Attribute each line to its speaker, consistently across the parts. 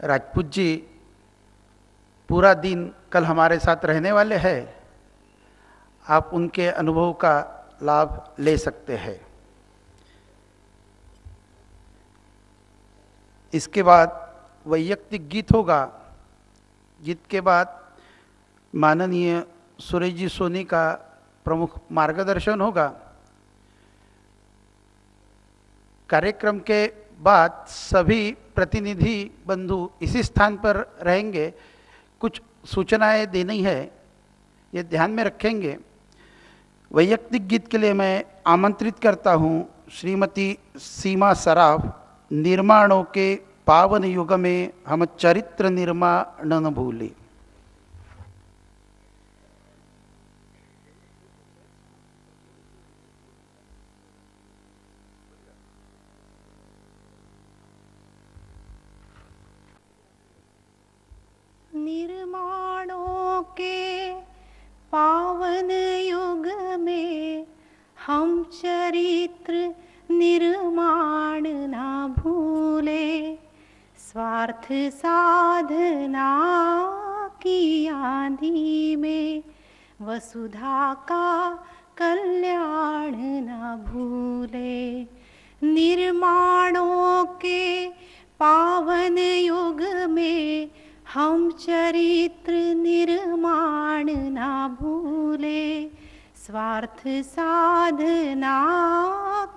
Speaker 1: राजपूत जी पूरा दिन कल हमारे साथ रहने वाले हैं, आप उनके अनुभव का लाभ ले सकते हैं। इसके बाद वैयक्तिक गीत होगा। गीत के बाद माननीय सुरेश जी सोनी का प्रमुख मार्गदर्शन होगा। कार्यक्रम के बाद सभी प्रतिनिधि बंधु इसी स्थान पर रहेंगे। कुछ सूचनाएं देनी है, ये ध्यान में रखेंगे। वैयक्तिक गीत के लिए मैं आमंत्रित करता हूँ श्रीमती सीमा सराफ। निर्माणों के पावन युग में हम चरित्र निर्माण न भूले।
Speaker 2: निर्माणों के पावन युग में हम चरित्र निर्माण ना भूले। स्वार्थ साधना की आंधी में वसुधा का कल्याण ना भूले। निर्माणों के पावन युग में हम चरित्र निर्माण ना भूले। स्वार्थ साधना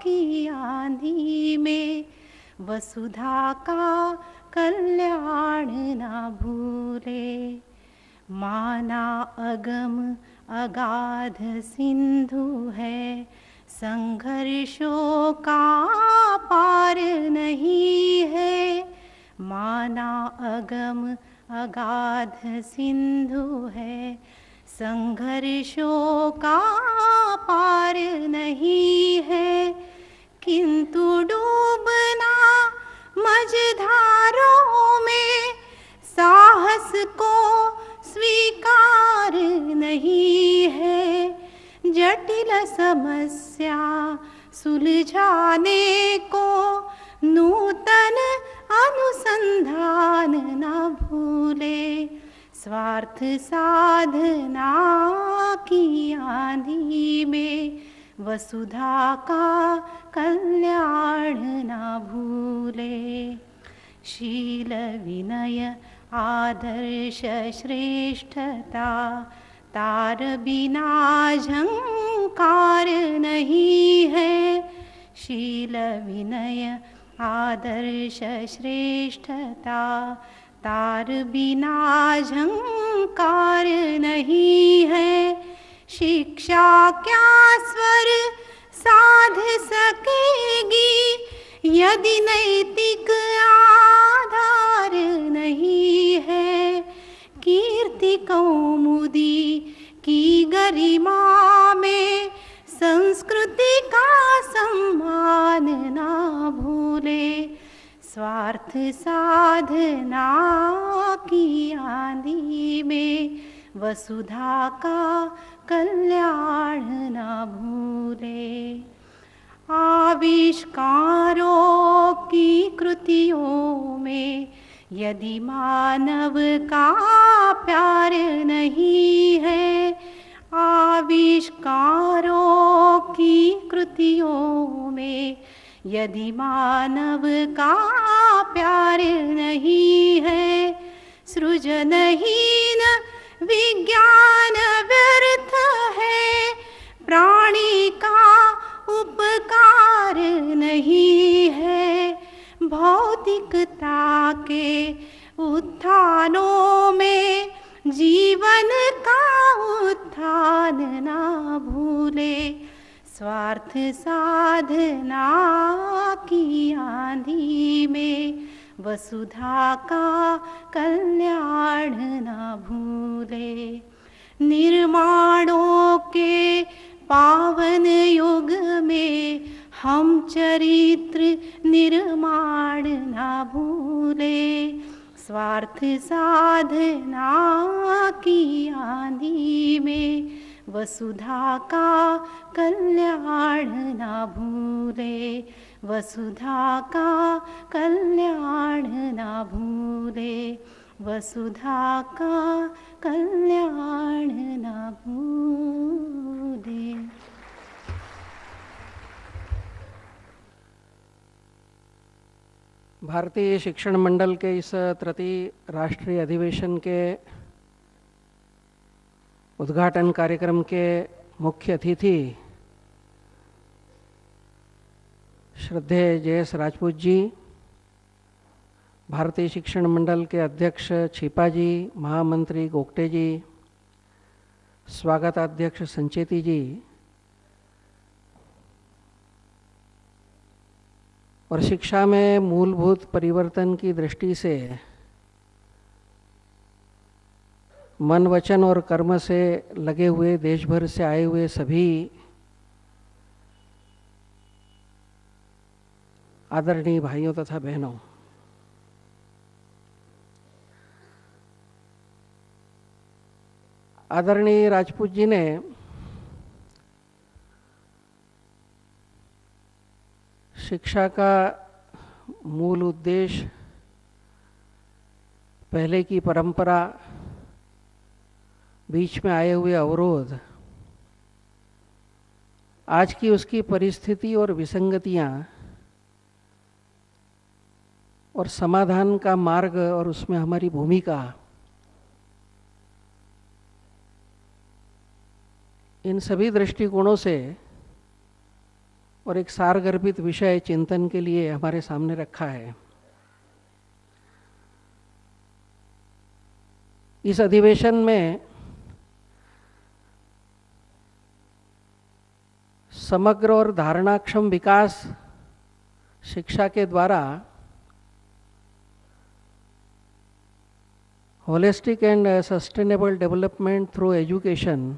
Speaker 2: की आंधी में वसुधा का कल्याण ना भूले। माना अगम अगाध सिंधु है, संघर्षों का पार नहीं है। माना अगम अगाध सिंधु है, संघर्षों का पार नहीं है। किंतु डूबना मझधारों में साहस को स्वीकार नहीं है। जटिल समस्या सुलझाने को नूतन अनुसंधान न भूले। स्वार्थ साधना की आंधी में वसुधा का कल्याण न भूले। शील विनय आदर्श श्रेष्ठता तार बिना झंकार नहीं है। शील विनय आदर्श श्रेष्ठता तार बिना झंकार नहीं है। शिक्षा क्या स्वर साध सकेगी यदि नैतिक आधार नहीं है। कीर्ति कौमुदी की गरिमा में संस्कृति का सम्मान ना भूले। स्वार्थ साधना की आंधी में वसुधा का कल्याण ना भूले। आविष्कारों की कृतियों में यदि मानव का प्यार नहीं है। आविष्कारों की कृतियों में यदि मानव का प्यार नहीं है। सृजनहीन विज्ञान व्यर्थ है, प्राणी का उपकार नहीं है। भौतिकता के उत्थानों में जीवन का उत्थान ना भूले। स्वार्थ साधना की आंधी में वसुधा का कल्याण ना भूले। निर्माणों के पावन युग में हम चरित्र निर्माण ना भूले। स्वार्थ साधना की आंधी में वसुधा का कल्याण ना भूले। वसुधा का कल्याण ना भूले। वसुधा का कल्याण न भूले।
Speaker 3: भारतीय शिक्षण मंडल के इस तृतीय राष्ट्रीय अधिवेशन के उद्घाटन कार्यक्रम के मुख्य अतिथि श्रद्धेय जे.एस. राजपूत जी, भारतीय शिक्षण मंडल के अध्यक्ष छिपा जी, महामंत्री गोगटे जी, स्वागताध्यक्ष संचेती जी और शिक्षा में मूलभूत परिवर्तन की दृष्टि से मन, वचन और कर्म से लगे हुए देश भर से आए हुए सभी आदरणीय भाइयों तथा बहनों, आदरणीय राजपूत जी ने शिक्षा का मूल उद्देश्य, पहले की परंपरा, बीच में आए हुए अवरोध, आज की उसकी परिस्थिति और विसंगतियां और समाधान का मार्ग और उसमें हमारी भूमिका, इन सभी दृष्टिकोणों से और एक सारगर्भित विषय चिंतन के लिए हमारे सामने रखा है। इस अधिवेशन में समग्र और धारणाक्षम विकास शिक्षा के द्वारा holistic and sustainable development through education,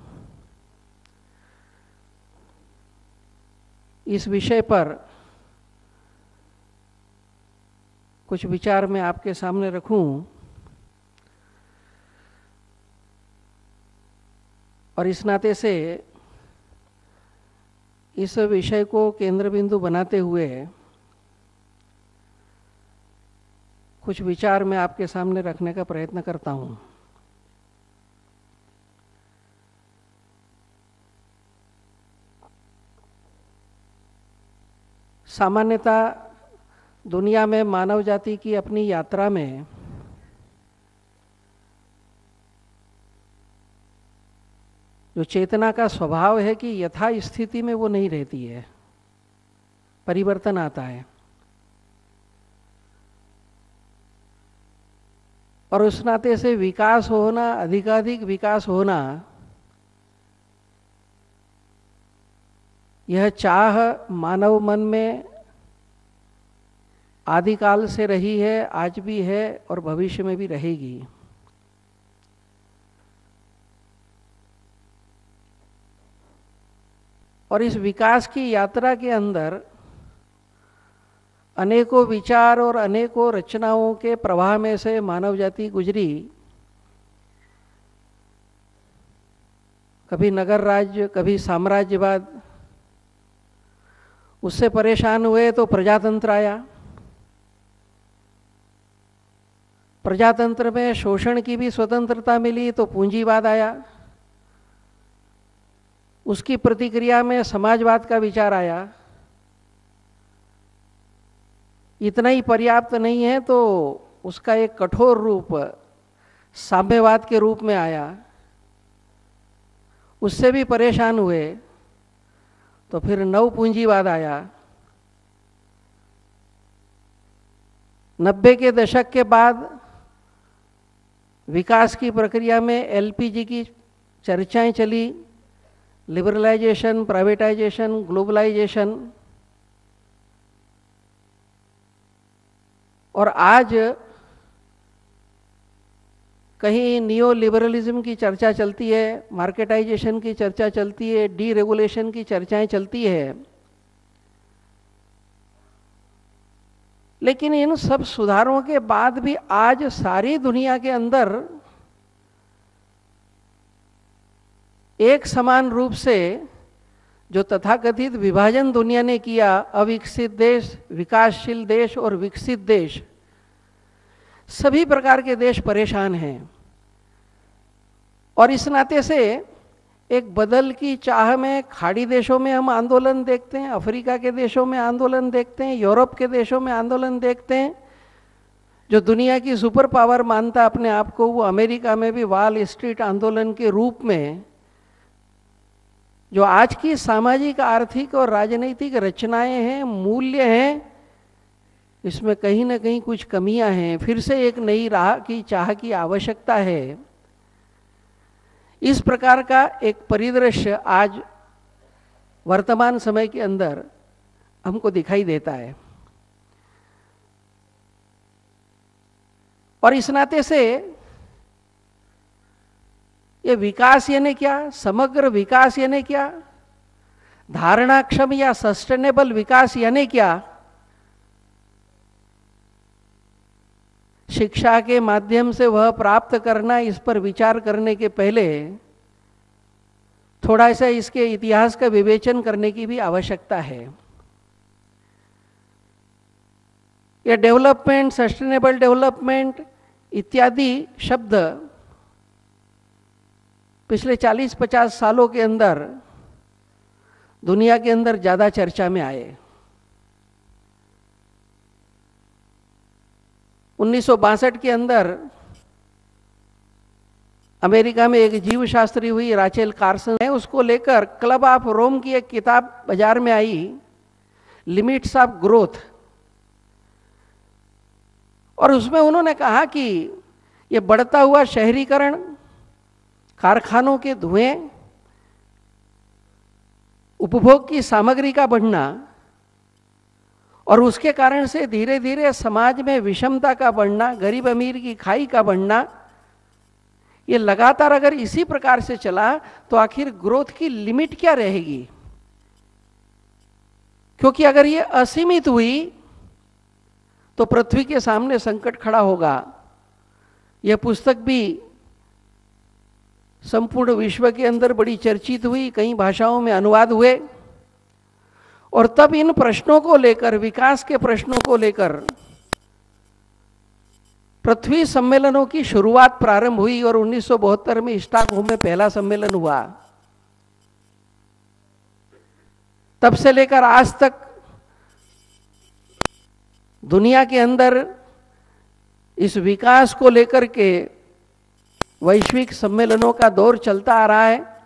Speaker 3: इस विषय पर कुछ विचार मैं आपके सामने रखूं और इस नाते से इस विषय को केंद्र बिंदु बनाते हुए कुछ विचार मैं आपके सामने रखने का प्रयत्न करता हूं। सामान्यतः दुनिया में मानव जाति की अपनी यात्रा में जो चेतना का स्वभाव है कि यथा स्थिति में वो नहीं रहती है, परिवर्तन आता है और उस नाते से विकास होना, अधिकाधिक विकास होना, यह चाह मानव मन में आदिकाल से रही है, आज भी है और भविष्य में भी रहेगी। और इस विकास की यात्रा के अंदर अनेकों विचार और अनेकों रचनाओं के प्रवाह में से मानव जाति गुजरी। कभी नगर राज्य, कभी साम्राज्यवाद, उससे परेशान हुए तो प्रजातंत्र आया। प्रजातंत्र में शोषण की भी स्वतंत्रता मिली तो पूंजीवाद आया। उसकी प्रतिक्रिया में समाजवाद का विचार आया। इतना ही पर्याप्त नहीं है तो उसका एक कठोर रूप साम्यवाद के रूप में आया। उससे भी परेशान हुए तो फिर नव पूंजीवाद आया। 90 के दशक के बाद विकास की प्रक्रिया में एलपीजी की चर्चाएं चली, लिबरलाइजेशन, प्राइवेटाइजेशन, ग्लोबलाइजेशन, और आज कहीं नियो लिबरलिज्म की चर्चा चलती है, मार्केटाइजेशन की चर्चा चलती है, डी रेगुलेशन की चर्चाएं चलती है। लेकिन इन सब सुधारों के बाद भी आज सारी दुनिया के अंदर एक समान रूप से जो तथाकथित विभाजन दुनिया ने किया, अविकसित देश, विकासशील देश और विकसित देश, सभी प्रकार के देश परेशान हैं। और इस नाते से एक बदल की चाह में खाड़ी देशों में हम आंदोलन देखते हैं, अफ्रीका के देशों में आंदोलन देखते हैं, यूरोप के देशों में आंदोलन देखते हैं। जो दुनिया की सुपर पावर मानता अपने आप को, वो अमेरिका में भी वॉल स्ट्रीट आंदोलन के रूप में जो आज की सामाजिक, आर्थिक और राजनीतिक रचनाएं हैं, मूल्य हैं, इसमें कहीं ना कहीं कुछ कमियां हैं। फिर से एक नई राह की चाह की आवश्यकता है। इस प्रकार का एक परिदृश्य आज वर्तमान समय के अंदर हमको दिखाई देता है। और इस नाते से ये विकास यानी क्या, समग्र विकास यानी क्या, धारणाक्षम या सस्टेनेबल विकास यानी क्या, शिक्षा के माध्यम से वह प्राप्त करना, इस पर विचार करने के पहले थोड़ा सा इसके इतिहास का विवेचन करने की भी आवश्यकता है। यह डेवलपमेंट, सस्टेनेबल डेवलपमेंट इत्यादि शब्द पिछले 40-50 सालों के अंदर दुनिया के अंदर ज़्यादा चर्चा में आए। 1962 के अंदर अमेरिका में एक जीवशास्त्री हुई, राचेल कार्सन है, उसको लेकर क्लब ऑफ रोम की एक किताब बाजार में आई, लिमिट्स ऑफ ग्रोथ। और उसमें उन्होंने कहा कि ये बढ़ता हुआ शहरीकरण, कारखानों के धुएं, उपभोग की सामग्री का बढ़ना और उसके कारण से धीरे धीरे समाज में विषमता का बढ़ना, गरीब अमीर की खाई का बढ़ना, ये लगातार अगर इसी प्रकार से चला तो आखिर ग्रोथ की लिमिट क्या रहेगी? क्योंकि अगर ये असीमित हुई तो पृथ्वी के सामने संकट खड़ा होगा। यह पुस्तक भी संपूर्ण विश्व के अंदर बड़ी चर्चित हुई, कई भाषाओं में अनुवाद हुए। और तब इन प्रश्नों को लेकर, विकास के प्रश्नों को लेकर पृथ्वी सम्मेलनों की शुरुआत प्रारंभ हुई और 1972 में स्टॉकहोम में पहला सम्मेलन हुआ। तब से लेकर आज तक दुनिया के अंदर इस विकास को लेकर के वैश्विक सम्मेलनों का दौर चलता आ रहा है।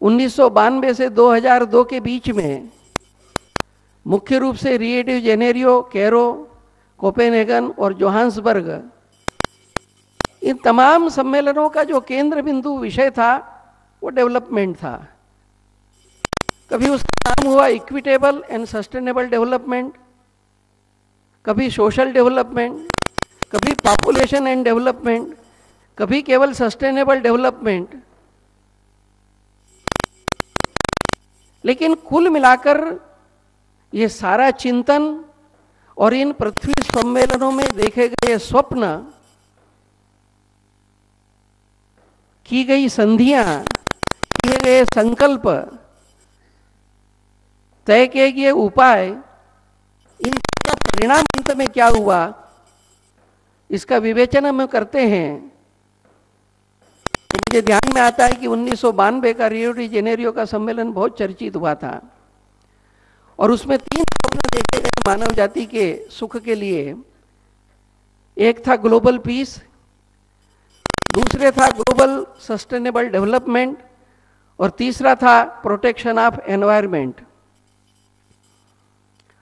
Speaker 3: 1992 से 2002 के बीच में मुख्य रूप से Rio de Janeiro, Cairo, Copenhagen और जोहान्सबर्ग, इन तमाम सम्मेलनों का जो केंद्र बिंदु विषय था वो डेवलपमेंट था। कभी उसका नाम हुआ इक्विटेबल एंड सस्टेनेबल डेवलपमेंट, कभी सोशल डेवलपमेंट, कभी पॉपुलेशन एंड डेवलपमेंट, कभी केवल सस्टेनेबल डेवलपमेंट। लेकिन कुल मिलाकर ये सारा चिंतन और इन पृथ्वी सम्मेलनों में देखे गए स्वप्न, की गई संधियां, किए गए संकल्प, तय किए गए उपाय, इनका परिणाम अंत में क्या हुआ, इसका विवेचन हम करते हैं तो मुझे ध्यान में आता है कि 1992 का रियो डी जेनेरियो का सम्मेलन बहुत चर्चित हुआ था और उसमें 3 स्वप्न देखे गए मानव जाति के सुख के लिए। एक था ग्लोबल पीस, दूसरे था ग्लोबल सस्टेनेबल डेवलपमेंट और तीसरा था प्रोटेक्शन ऑफ एनवायरनमेंट।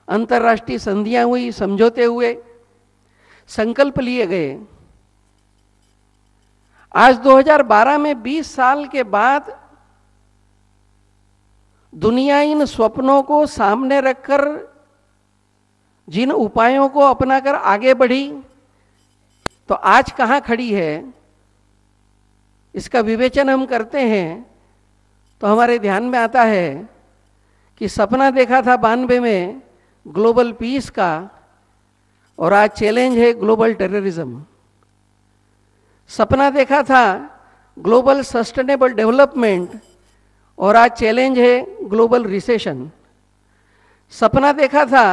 Speaker 3: अंतर्राष्ट्रीय संधियां हुई, समझौते हुए, संकल्प लिए गए। आज 2012 में 20 साल के बाद दुनिया इन स्वप्नों को सामने रखकर जिन उपायों को अपनाकर आगे बढ़ी, तो आज कहाँ खड़ी है, इसका विवेचन हम करते हैं तो हमारे ध्यान में आता है कि सपना देखा था 92 में ग्लोबल पीस का और आज चैलेंज है ग्लोबल टेररिज्म। सपना देखा था ग्लोबल सस्टेनेबल डेवलपमेंट और आज चैलेंज है ग्लोबल रिसेशन। सपना देखा था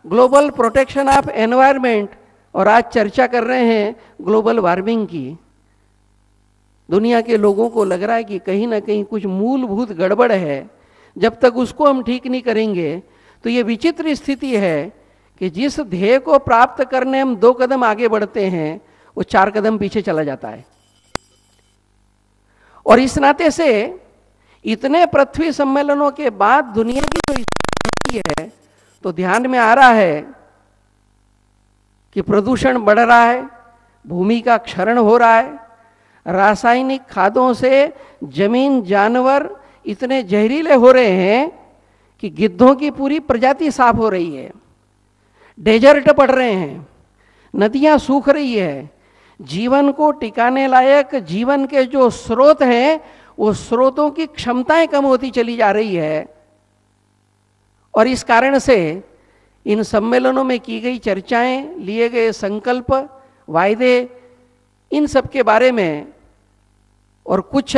Speaker 3: ग्लोबल प्रोटेक्शन ऑफ एनवायरनमेंट और आज चर्चा कर रहे हैं ग्लोबल वार्मिंग की। दुनिया के लोगों को लग रहा है कि कहीं ना कहीं कुछ मूलभूत गड़बड़ है। जब तक उसको हम ठीक नहीं करेंगे तो ये विचित्र स्थिति है कि जिस ध्येय को प्राप्त करने हम 2 कदम आगे बढ़ते हैं वो 4 कदम पीछे चला जाता है। और इस नाते से इतने पृथ्वी सम्मेलनों के बाद दुनिया की जो स्थिति है तो ध्यान में आ रहा है कि प्रदूषण बढ़ रहा है, भूमि का क्षरण हो रहा है, रासायनिक खादों से जमीन जानवर इतने जहरीले हो रहे हैं कि गिद्धों की पूरी प्रजाति साफ हो रही है, डेजर्ट पड़ रहे हैं, नदियां सूख रही है, जीवन को टिकाने लायक जीवन के जो स्रोत हैं वो स्रोतों की क्षमताएं कम होती चली जा रही है। और इस कारण से इन सम्मेलनों में की गई चर्चाएं, लिए गए संकल्प, वायदे, इन सब के बारे में और कुछ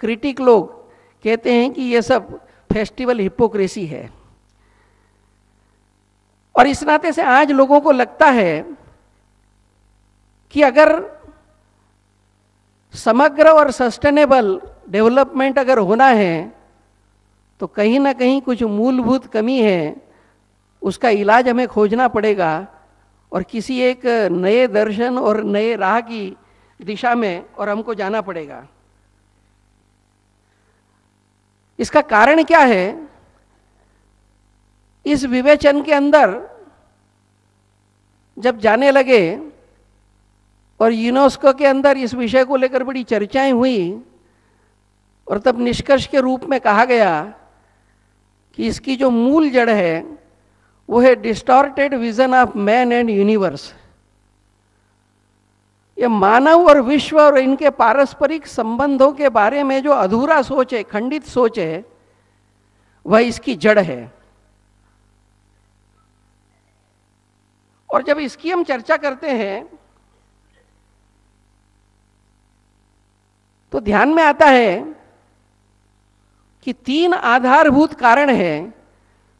Speaker 3: क्रिटिक लोग कहते हैं कि ये सब फेस्टिवल हिपोक्रेसी है। और इस नाते से आज लोगों को लगता है कि अगर समग्र और सस्टेनेबल डेवलपमेंट अगर होना है तो कहीं ना कहीं कुछ मूलभूत कमी है, उसका इलाज हमें खोजना पड़ेगा और किसी एक नए दर्शन और नए राह की दिशा में और हमको जाना पड़ेगा। इसका कारण क्या है? इस विवेचन के अंदर जब जाने लगे और यूनेस्को के अंदर इस विषय को लेकर बड़ी चर्चाएं हुई और तब निष्कर्ष के रूप में कहा गया कि इसकी जो मूल जड़ है वो है distorted vision of man and universe. ये मानव और विश्व और इनके पारस्परिक संबंधों के बारे में जो अधूरा सोच है, खंडित सोच है, वह इसकी जड़ है। और जब इसकी हम चर्चा करते हैं तो ध्यान में आता है कि 3 आधारभूत कारण हैं,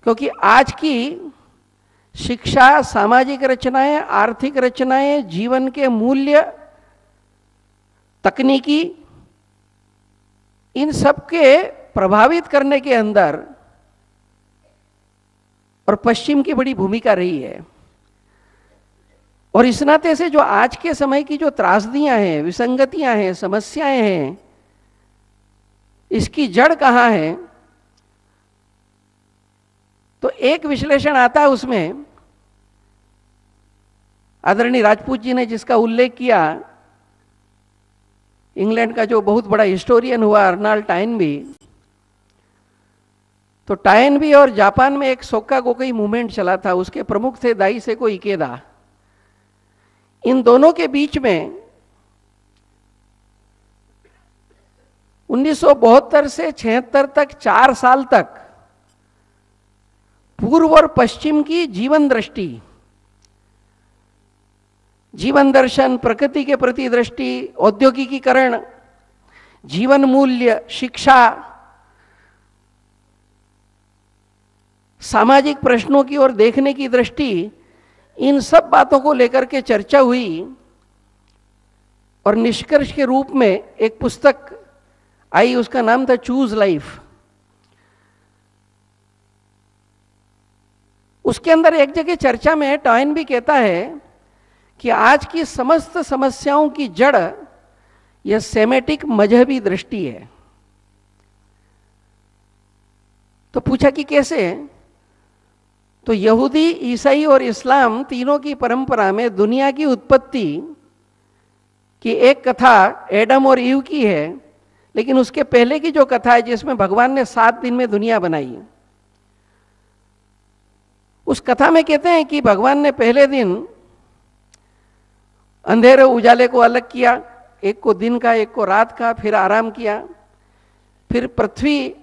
Speaker 3: क्योंकि आज की शिक्षा, सामाजिक रचनाएं, आर्थिक रचनाएं, जीवन के मूल्य, तकनीकी, इन सब के प्रभावित करने के अंदर और पश्चिम की बड़ी भूमिका रही है। और इस नाते से जो आज के समय की जो त्रासदियां हैं, विसंगतियां हैं, समस्याएं हैं, इसकी जड़ कहाँ है? तो एक विश्लेषण आता है उसमें, आदरणीय राजपूत जी ने जिसका उल्लेख किया, इंग्लैंड का जो बहुत बड़ा हिस्टोरियन हुआ अर्नाल्ड टाइनबी, तो टाइनबी और जापान में एक सोक्का गोकई मूवमेंट चला था, उसके प्रमुख थे दाइसेको इकेदा। इन दोनों के बीच में 1972 से 76 तक 4 साल तक पूर्व और पश्चिम की जीवन दृष्टि, जीवन दर्शन, प्रकृति के प्रति दृष्टि, औद्योगिकीकरण, जीवन मूल्य, शिक्षा, सामाजिक प्रश्नों की ओर देखने की दृष्टि, इन सब बातों को लेकर के चर्चा हुई और निष्कर्ष के रूप में एक पुस्तक आई, उसका नाम था चूज लाइफ। उसके अंदर एक जगह चर्चा में टॉयन भी कहता है कि आज की समस्त समस्याओं की जड़ यह सेमेटिक मजहबी दृष्टि है। तो पूछा कि कैसे? तो यहूदी, ईसाई और इस्लाम तीनों की परंपरा में दुनिया की उत्पत्ति की एक कथा एडम और ईव की है, लेकिन उसके पहले की जो कथा है जिसमें भगवान ने 7 दिन में दुनिया बनाई, उस कथा में कहते हैं कि भगवान ने पहले दिन अंधेरे उजाले को अलग किया, एक को दिन का एक को रात का, फिर आराम किया, फिर पृथ्वी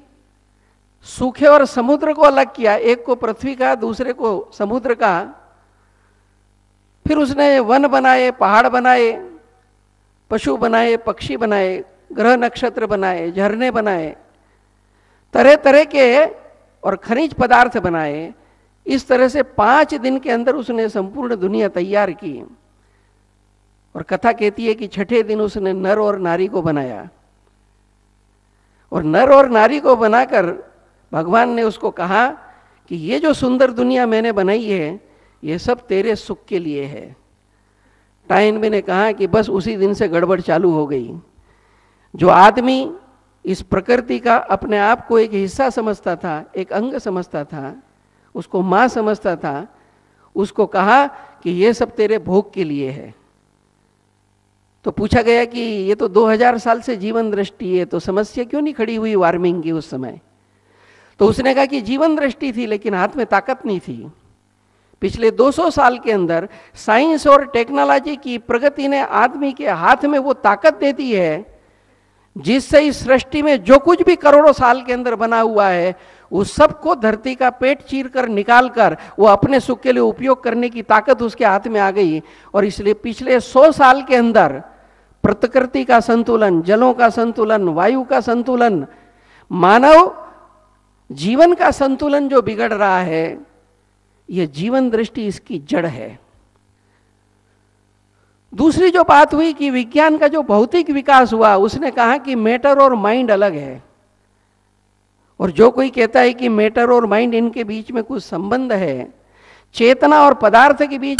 Speaker 3: सूखे और समुद्र को अलग किया, एक को पृथ्वी का दूसरे को समुद्र का, फिर उसने वन बनाए, पहाड़ बनाए, पशु बनाए, पक्षी बनाए, ग्रह नक्षत्र बनाए, झरने बनाए, तरह तरह के और खनिज पदार्थ बनाए। इस तरह से 5 दिन के अंदर उसने संपूर्ण दुनिया तैयार की। और कथा कहती है कि छठे दिन उसने नर और नारी को बनाया, और नर और नारी को बनाकर भगवान ने उसको कहा कि ये जो सुंदर दुनिया मैंने बनाई है ये सब तेरे सुख के लिए है। टाइनबे ने कहा कि बस उसी दिन से गड़बड़ चालू हो गई। जो आदमी इस प्रकृति का अपने आप को एक हिस्सा समझता था, एक अंग समझता था, उसको मां समझता था, उसको कहा कि ये सब तेरे भोग के लिए है। तो पूछा गया कि ये तो 2000 साल से जीवन दृष्टि है, तो समस्या क्यों नहीं खड़ी हुई वार्मिंग की उस समय? तो उसने कहा कि जीवन दृष्टि थी लेकिन हाथ में ताकत नहीं थी। पिछले 200 साल के अंदर साइंस और टेक्नोलॉजी की प्रगति ने आदमी के हाथ में वो ताकत दे दी है जिससे इस सृष्टि में जो कुछ भी करोड़ों साल के अंदर बना हुआ है उस सबको धरती का पेट चीर कर निकाल कर वो अपने सुख के लिए उपयोग करने की ताकत उसके हाथ में आ गई। और इसलिए पिछले 100 साल के अंदर प्रकृति का संतुलन, जलों का संतुलन, वायु का संतुलन, मानव जीवन का संतुलन जो बिगड़ रहा है, यह जीवन दृष्टि इसकी जड़ है। दूसरी जो बात हुई कि विज्ञान का जो भौतिक विकास हुआ, उसने कहा कि मैटर और माइंड अलग है। और जो कोई कहता है कि मैटर और माइंड इनके बीच में कुछ संबंध है, चेतना और पदार्थ के बीच